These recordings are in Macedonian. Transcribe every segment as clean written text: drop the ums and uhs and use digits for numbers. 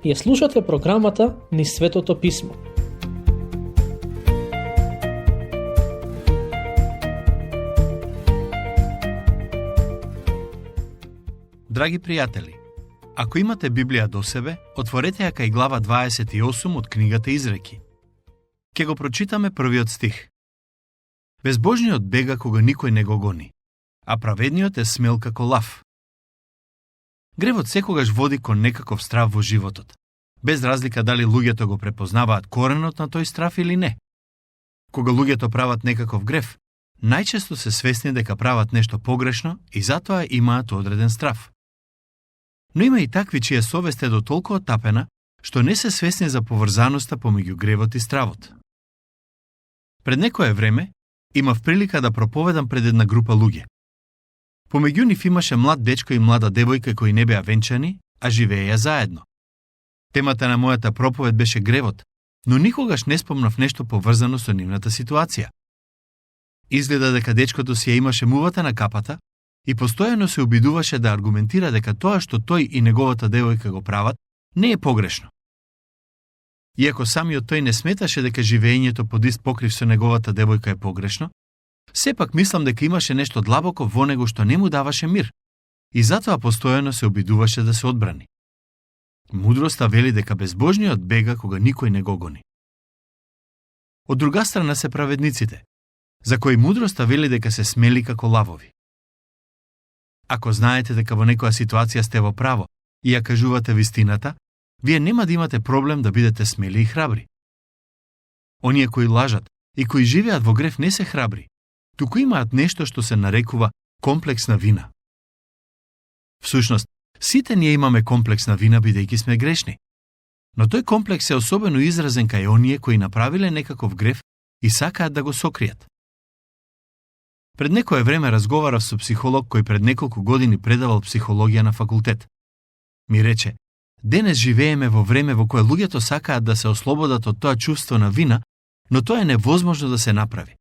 Ја слушате програмата Низ Светото Писмо. Драги пријатели, ако имате Библија до себе, отворете ја кај глава 28 од книгата Изреки. Ке го прочитаме првиот стих. Безбожниот бега кога никој не го гони, а праведниот е смел како лав. Гревот секогаш води кон некаков страв во животот, без разлика дали луѓето го препознаваат коренот на тој страв или не. Кога луѓето прават некаков грев, најчесто се свесни дека прават нешто погрешно и затоа имаат одреден страв. Но има и такви чија совест е до толку оттапена, што не се свесни за поврзаноста помеѓу гревот и стравот. Пред некое време, имав прилика да проповедам пред една група луѓе. Помеѓу нив имаше млад дечко и млада девојка кои не беа венчани, а живееја заедно. Темата на мојата проповед беше гревот, но никогаш не спомнав нешто поврзано со нивната ситуација. Изгледа дека дечкото си ја имаше мувата на капата и постојано се обидуваше да аргументира дека тоа што тој и неговата девојка го прават не е погрешно. Иако самиот тој не сметаше дека живеењето под ист покрив со неговата девојка е погрешно, сепак мислам дека имаше нешто длабоко во него што не му даваше мир и затоа постојано се обидуваше да се одбрани. Мудроста вели дека безбожниот бега кога никој не го гони. Од друга страна се праведниците, за кои мудроста вели дека се смели како лавови. Ако знаете дека во некоја ситуација сте во право и ја кажувате вистината, вие нема да имате проблем да бидете смели и храбри. Оние кои лажат и кои живеат во грев не се храбри, туку имаат нешто што се нарекува комплекс на вина. Всушност, сите ние имаме комплекс на вина бидејќи сме грешни. Но тој комплекс е особено изразен кај оние кои направиле некаков грев и сакаат да го сокријат. Пред некое време разговарав со психолог кој пред неколку години предавал психологија на факултет. Ми рече: денес живееме во време во кое луѓето сакаат да се ослободат од тоа чувство на вина, но тоа е невозможно да се направи.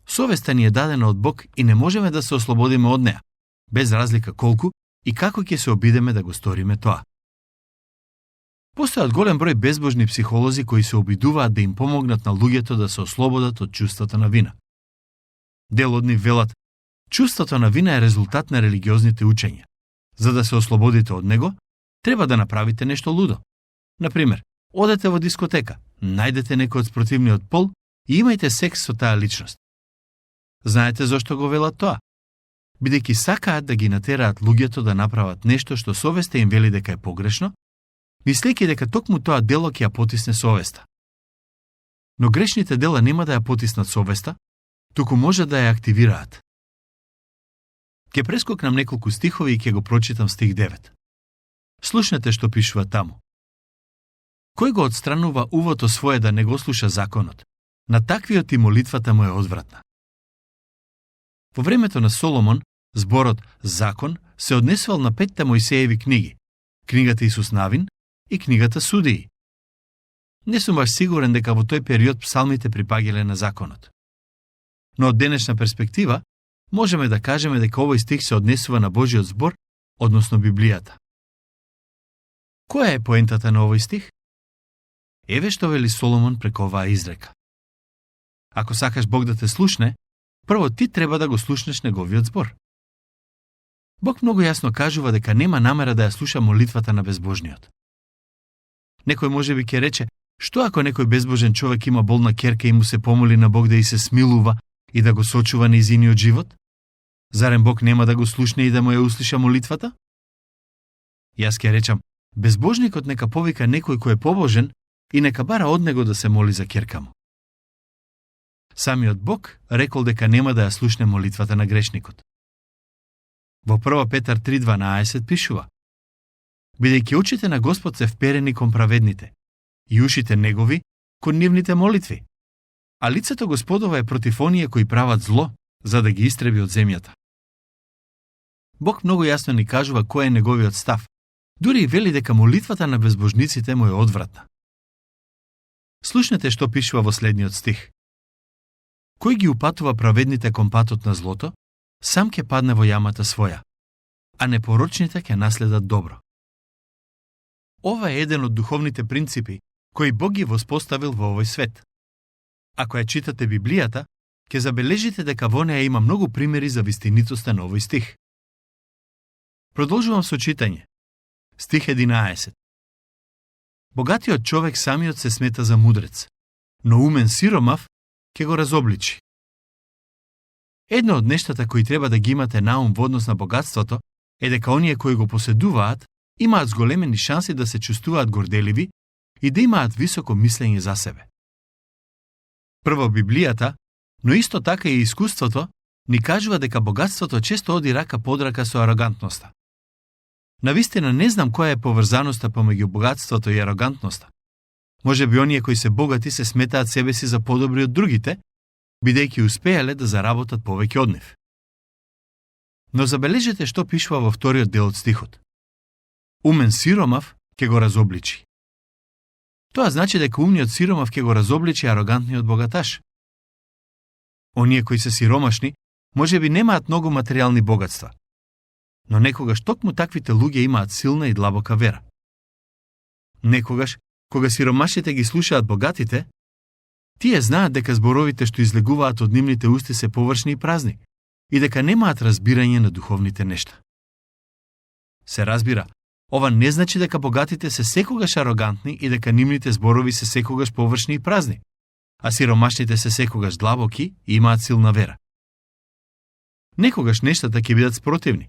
Совеста ни е дадена од Бог и не можеме да се ослободиме од неа, без разлика колку и како ќе се обидеме да го сториме тоа. Постојат голем број безбожни психолози кои се обидуваат да им помогнат на луѓето да се ослободат од чувството на вина. Дел од нив велат: чувството на вина е резултат на религиозните учења. За да се ослободите од него, треба да направите нешто лудо. Например, одете во дискотека, најдете некој од спротивниот пол и имајте секс со таа личност. Знаете зошто го велат тоа? Бидејќи сакаат да ги натераат луѓето да направат нешто што совеста им вели дека е погрешно, мислејќи дека токму тоа дело ќе ја потисне совеста. Но грешните дела нема да ја потиснат совеста, туку може да ја активираат. Ќе прескокнам неколку стихови и ќе го прочитам стих 9. Слушнете што пишува таму. Кој го отстранува увото свое да не го слуша законот, на таквиот и молитвата му е одвратна. Во времето на Соломон, зборот закон се однесувал на 5 Мојсееви книги, книгата Исус Навин и книгата Судии. Не сум баш сигурен дека во тој период псалмите припаѓале на законот. Но од денешна перспектива, можеме да кажеме дека овој стих се однесува на Божиот збор, односно Библијата. Која е поентата на овој стих? Еве што вели Соломон преку оваа изрека. Ако сакаш Бог да те слушне, прво ти треба да го слушнеш неговиот збор. Бог многу јасно кажува дека нема намера да ја слуша молитвата на безбожниот. Некој можеби ќе рече: што ако некој безбожен човек има болна ќерка и му се помоли на Бог да и се смилува и да го сочува нејзиниот живот? Зарем Бог нема да го слушне и да му ја услиша молитвата? Јас ќе речам: безбожникот нека повика некој кој е побожен и нека бара од него да се моли за ќерка му. Самиот Бог рекол дека нема да ја слушне молитвата на грешникот. Во 1 Петар 3:12 пишува: бидејќи очите на Господ се вперени кон праведните и ушите негови кон нивните молитви, а лицето Господова е против оние кои прават зло, за да ги истреби од земјата. Бог многу јасно ни кажува кој е неговиот став, дури и вели дека молитвата на безбожниците му е одвратна. Слушнете што пишува во следниот стих. Кој ги упатува праведните кон патот на злото, сам ќе падне во јамата своја, а непорочните ќе наследат добро. Ова е еден од духовните принципи кои Бог ги воспоставил во овој свет. Ако ја читате Библијата, ќе забележите дека во неа има многу примери за вистинитоста на овој стих. Продолжувам со читање. Стих 11. Богатиот човек самиот се смета за мудрец, но умен сиромав ќе го разобличи. Едно од нештата кои треба да ги имате на ум во однос на богатството е дека оние кои го поседуваат имаат зголемени шанси да се чувствуваат горделиви и да имаат високо мислење за себе. Прво Библијата, но исто така и искуството, ни кажува дека богатството често оди рака под рака со арогантноста. Навистина не знам која е поврзаноста помеѓу богатството и арогантноста. Може би оние кои се богати се сметаат себе си за подобри од другите, бидејќи успеале да заработат повеќе од нив. Но забележете што пишува во вториот дел од стихот. Умен сиромав ќе го разобличи. Тоа значи дека умниот сиромав ќе го разобличи арогантниот богаташ. Оние кои се сиромашни, може би немаат многу материјални богатства, но некогаш токму таквите луѓе имаат силна и длабока вера. Некогаш, кога сиромашите ги слушаат богатите, тие знаат дека зборовите што излегуваат од нивните усти се површни и празни и дека немаат разбирање на духовните нешта. Се разбира, ова не значи дека богатите се секогаш арогантни и дека нивните зборови се секогаш површни и празни, а сиромашните се секогаш длабоки и имаат силна вера. Некогаш нештата ќе бидат спротивни.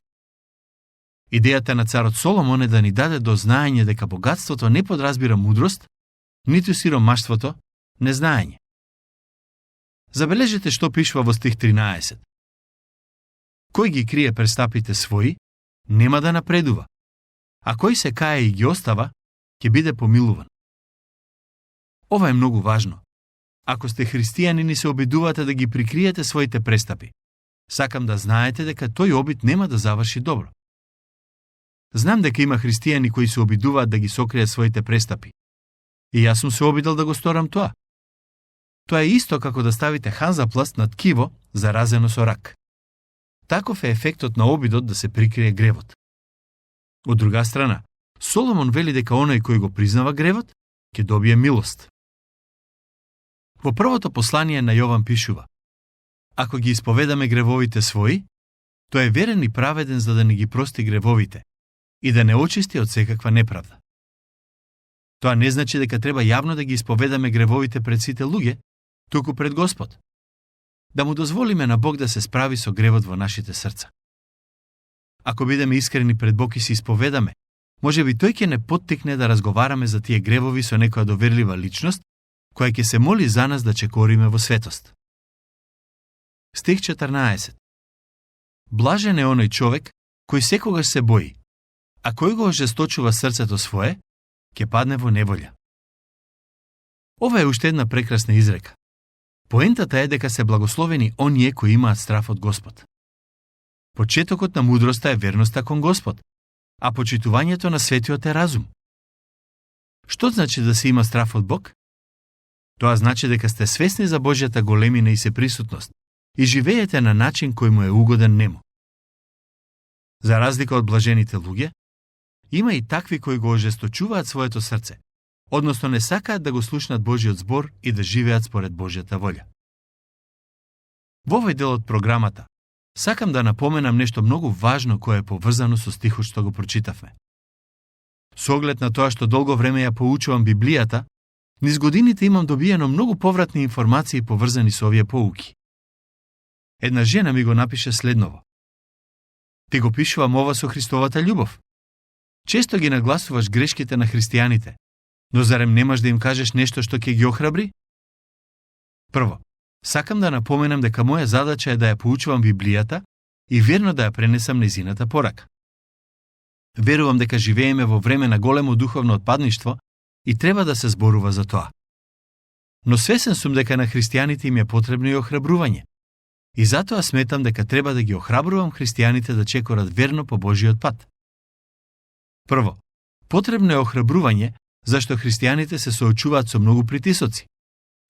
Идејата на царот Соломон е да ни даде до знаење дека богатството не подразбира мудрост, ниту сиромаштвото незнаење. Забележете што пишува во стих 13. Кој ги крие престапите своји, нема да напредува, а кој се кае и ги остава, ќе биде помилуван. Ова е многу важно. Ако сте христијанин и се обидувате да ги прикриете своите престапи, сакам да знаете дека тој обид нема да заврши добро. Знам дека има христијани кои се обидуваат да ги сокријат своите престапи. И јас сум се обидел да го сторам тоа. Тоа е исто како да ставите ханзапласт над ткиво заразено со рак. Таков е ефектот на обидот да се прикрие гревот. Од друга страна, Соломон вели дека оној кој го признава гревот, ќе добие милост. Во првото послание на Јован пишува: Ако ги исповедаме гревовите своји, тој е верен и праведен за да не ги прости гревовите и да не очисти од секаква неправда. Тоа не значи дека треба јавно да ги исповедаме гревовите пред сите луѓе, туку пред Господ. Да му дозволиме на Бог да се справи со гревот во нашите срца. Ако бидеме искрени пред Бог и се исповедаме, може би тој ќе не поттикне да разговараме за тие гревови со некоја доверлива личност, која ќе се моли за нас да чекориме во светост. Стих 14. Блажен е оној човек кој секогаш се бои, а кој го ожесточува срцето свое, ќе падне во неволја. Ова е уште една прекрасна изрека. Поентата е дека се благословени оние кои имаат страф од Господ. Почетокот на мудроста е верноста кон Господ, а почитувањето на светиот е разум. Што значи да се има страф од Бог? Тоа значи дека сте свесни за Божјата големина и сеприсутност и живеете на начин кој му е угоден нему. За разлика од блажените луѓе, има и такви кои го ожесточуваат своето срце, односно не сакаат да го слушнат Божјиот збор и да живеат според Божјата волја. Во овој дел од програмата, сакам да напоменам нешто многу важно кое е поврзано со стихот што го прочитавме. Со оглед на тоа што долго време ја поучувам Библијата, низ годините имам добиено многу повратни информации поврзани со овие поуки. Една жена ми го напише следново: Ти го пишувам ова со Христовата љубов. Често ги нагласуваш грешките на христијаните, но зарем немаш да им кажеш нешто што ќе ги охрабри? Прво, сакам да напоменам дека моја задача е да ја поучувам Библијата и верно да ја пренесам нејзината порака. Верувам дека живееме во време на големо духовно отпадништво и треба да се зборува за тоа. Но свесен сум дека на христијаните им е потребно и охрабрување. И затоа сметам дека треба да ги охрабрувам христијаните да чекорат верно по Божиот пат. Прво, потребно е охрабрување зашто христијаните се соочуваат со многу притисоци.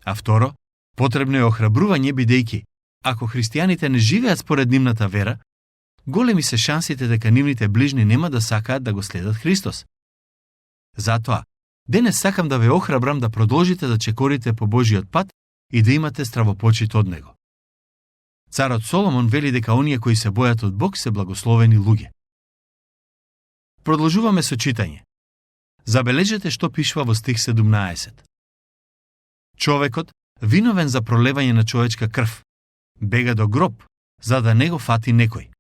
А второ, потребно е охрабрување бидејќи, ако христијаните не живеат според нивната вера, големи се шансите дека нивните ближни нема да сакаат да го следат Христос. Затоа, денес сакам да ве охрабрам да продолжите да чекорите по Божиот пат и да имате стравопочит од него. Царот Соломон вели дека оние кои се бојат од Бог се благословени луѓе. Продолжуваме со читање. Забележете што пишува во стих 17. Човекот, виновен за пролевање на човечка крв, бега до гроб, за да не го фати некој.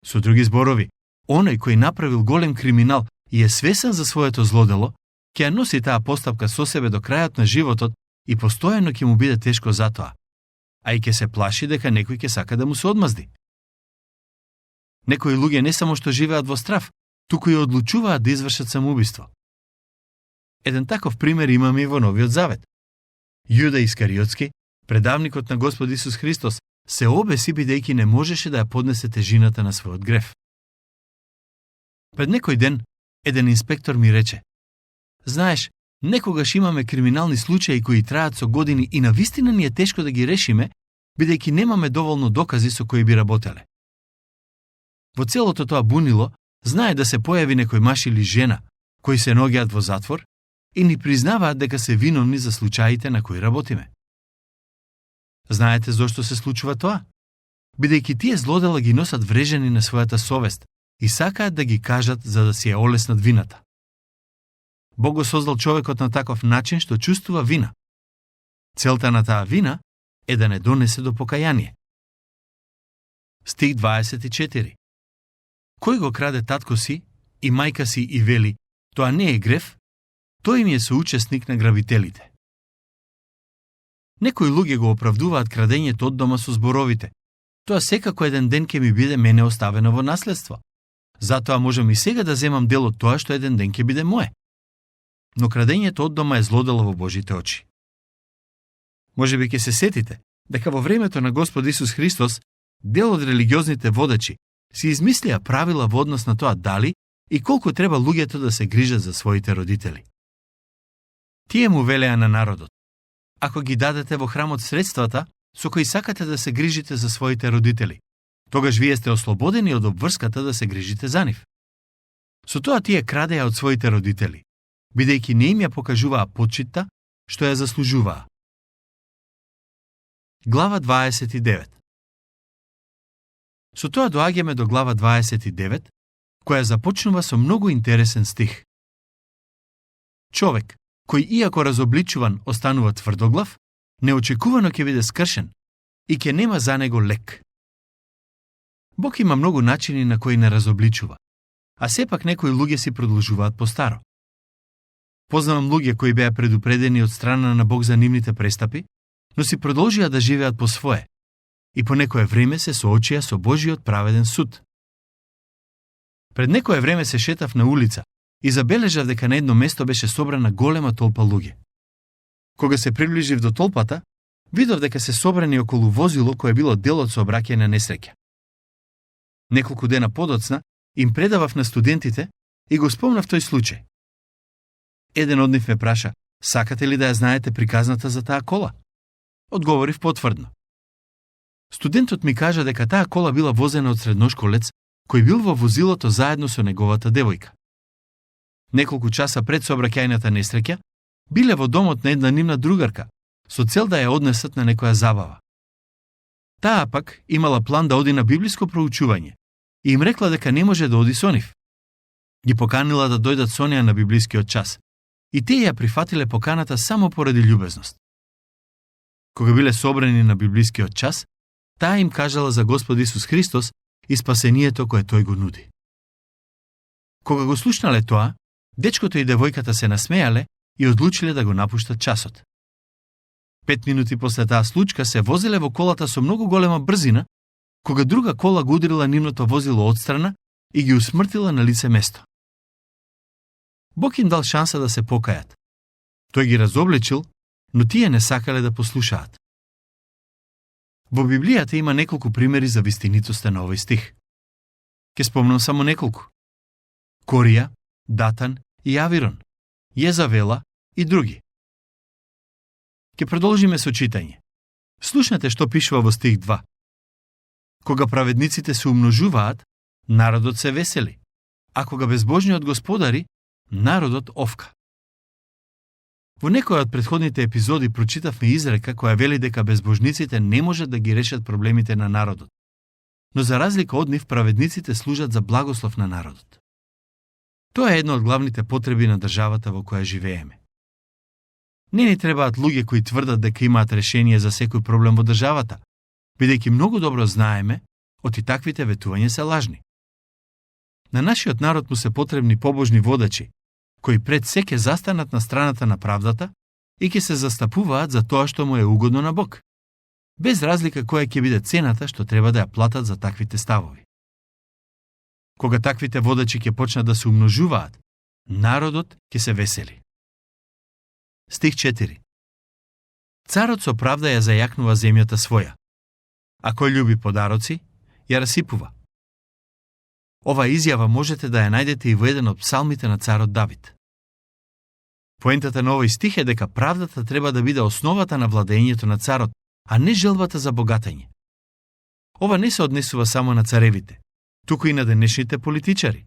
Со други зборови, оној кој направил голем криминал и е свесен за своето злодело, ќе ја носи таа постапка со себе до крајот на животот и постојано ќе му биде тешко за тоа, а и ќе се плаши дека некој ќе сака да му се одмазди. Некои луѓе не само што живеат во страв, туку и одлучуваат да извршат самоубиство. Еден таков пример имаме и во Новиот Завет. Јуда Искариотски, предавникот на Господ Исус Христос, се обеси бидејќи не можеше да ја поднесе тежината на својот грев. Пред некој ден, еден инспектор ми рече: знаеш, некогаш имаме криминални случаи кои траат со години и навистина ни е тешко да ги решиме, бидејќи немаме доволно докази со кои би работеле. Во целото тоа бунило, знае да се појави некој маж или жена, кои се наоѓаат во затвор и ни признаваат дека се виновни за случаите на кои работиме. Знаете зошто се случува тоа? Бидејќи тие злодела ги носат врежени на својата совест и сакаат да ги кажат за да си ја олеснат вината. Бог го создал човекот на таков начин што чувствува вина. Целта на таа вина е да не донесе до покаяние. Стих 24. Кој го краде татко си и мајка си и вели: тоа не е грев, тој им е соучесник на грабителите. Некои луѓе го оправдуваат крадењето од дома со зборовите: тоа секако еден ден ќе ми биде мене оставено во наследство. Затоа можам и сега да земам дел од тоа што еден ден ќе биде мое. Но крадењето од дома е злодело во Божите очи. Можеби ќе се сетите дека во времето на Господ Исус Христос дел од религиозните водачи си измислија правила во однос на тоа дали и колку треба луѓето да се грижат за своите родители. Тие му велеа на народот: ако ги дадете во храмот средствата со кои сакате да се грижите за своите родители, тогаш вие сте ослободени од обврската да се грижите за нив. Со тоа тие крадеа од своите родители, бидејќи не им ја покажуваа почитта што ја заслужуваа. Глава 29. Со тоа доаѓаме до глава 29, која започнува со многу интересен стих. Човек, кој иако разобличуван останува тврдоглав, неочекувано ќе биде скршен и ќе нема за него лек. Бог има многу начини на кои не разобличува, а сепак некои луѓе си продолжуваат постаро. Познавам луѓе кои беа предупредени од страна на Бог за нивните престапи, но си продолжија да живеат по свое и по некое време се соочија со Божиот праведен суд. Пред некое време се шетав на улица и забележав дека на едно место беше собрана голема толпа луѓе. Кога се приближив до толпата, видов дека се собрани околу возило кое било дел од сообраќајна несреќа. Неколку дена подоцна им предавав на студентите и го спомнав тој случај. Еден од нив ме праша: сакате ли да ја знаете приказната за таа кола? Одговорив потврдно. Студентот ми кажа дека таа кола била возена од средношколец кој бил во возилото заедно со неговата девојка. Неколку часа пред сообраќајната несреќа биле во домот на една нивна другарка со цел да ја однесат на некоја забава. Таа пак имала план да оди на библиско проучување и им рекла дека не може да оди со нив. Ги поканила да дојдат со неа на библискиот час и тие ја прифатиле поканата само поради љубезност. Кога биле собрани на библискиот час, таа им кажала за Господ Исус Христос и спасението кое тој го нуди. Кога го слушнале тоа, дечкото и девојката се насмеале и одлучиле да го напуштат часот. 5 минути после таа случка се возеле во колата со многу голема брзина, кога друга кола го удрила нивното возило одстрана и ги усмртила на лице место. Бог им дал шанса да се покајат. Тој ги разобличил, но тие не сакале да послушаат. Во Библијата има неколку примери за вистинитоста на овој стих. Ке спомнам само неколку. Корија, Датан и Авирон, Језавела и други. Ке продолжиме со читање. Слушнете што пишува во стих 2. Кога праведниците се умножуваат, народот се весели, а кога безбожниот господари, Народот овка. Во некоја од претходните епизоди прочитавме изрека која вели дека безбожниците не можат да ги решат проблемите на народот. Но за разлика од нив, праведниците служат за благослов на народот. Тоа е една од главните потреби на државата во која живееме. Не ни требаат луѓе кои тврдат дека имаат решение за секој проблем во државата, бидејќи многу добро знаеме, оти таквите ветувања се лажни. На нашиот народ му се потребни побожни водачи, кои пред се ќе застанат на страната на правдата и ќе се застапуваат за тоа што му е угодно на Бог, без разлика која ќе биде цената што треба да ја платат за таквите ставови. Кога таквите водачи ќе почнат да се умножуваат, народот ќе се весели. Стих 4. Царот со правда ја зајакнува земјата своја, а кој љуби подароци, ја расипува. Ова изјава можете да ја најдете и во еден од псалмите на царот Давид. Поентата на овој стих е дека правдата треба да биде основата на владењето на царот, а не желбата за богатење. Ова не се однесува само на царевите, туку и на денешните политичари.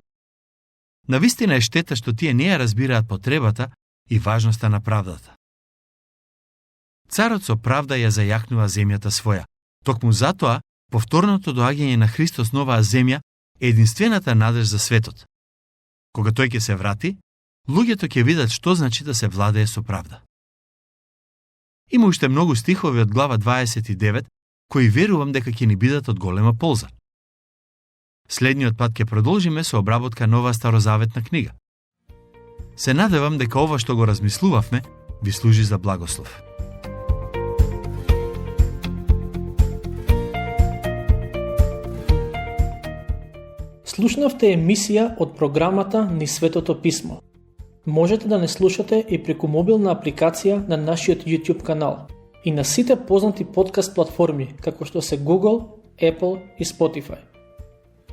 Навистина е штета што тие не ја разбираат потребата и важноста на правдата. Царот со правда ја зајакнува земјата своја. Токму затоа, повторното доаѓање на Христос на оваа земја е единствената надеж за светот. Кога тој ќе се врати, луѓето ќе видат што значи да се владее со правда. Има уште многу стихови од глава 29, кои верувам дека ќе ни бидат од голема полза. Следниот пат ќе продолжиме со обработка нова старозаветна книга. Се надевам дека ова што го размислувавме ви служи за благослов. Слушнавте емисија од програмата Низ Светото Писмо. Можете да не слушате и преку мобилна апликација на нашиот YouTube канал и на сите познати подкаст платформи, како што се Google, Apple и Spotify.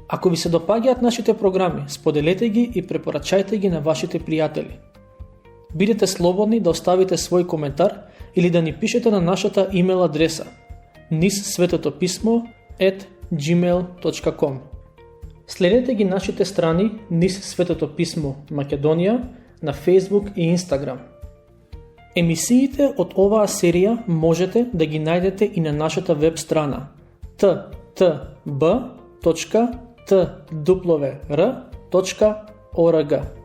Ако ви се допаѓаат нашите програми, споделете ги и препорачајте ги на вашите пријатели. Бидете слободни да оставите свој коментар или да ни пишете на нашата имейл адреса nizsvetopismo@gmail.com. Следете ги нашите страни Низ Светото Писмо Македонија на Facebook и Instagram. Емисиите од оваа серија можете да ги најдете и на нашата веб страна ttb.twr.org.